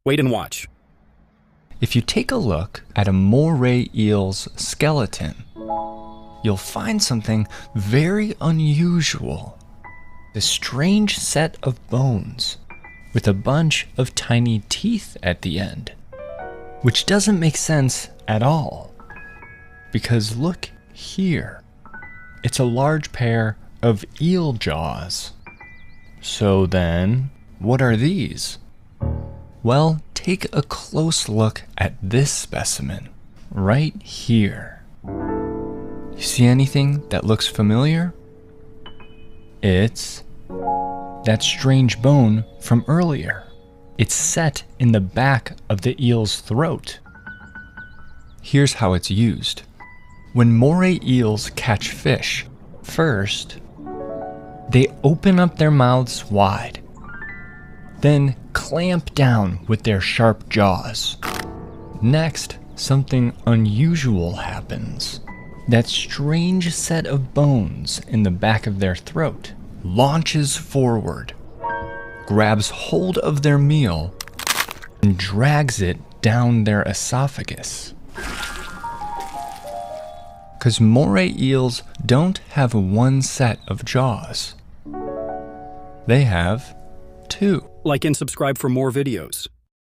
Wait and watch. If you take a look at a moray eel's skeleton, you'll find something very unusual. A strange set of bones with a bunch of tiny teeth at the end, which doesn't make sense at all. Because look here, it's a large pair of eel jaws. So then, what are these? Well, take a close look at this specimen right here. You see anything that looks familiar? It's that strange bone from earlier. It's set in the back of the eel's throat. Here's how it's used. When moray eels catch fish, first, they open up their mouths wide, then clamp down with their sharp jaws. Next, something unusual happens. That strange set of bones in the back of their throat launches forward, grabs hold of their meal, and drags it down their esophagus. Because moray eels don't have one set of jaws. They have two. Like and subscribe for more videos.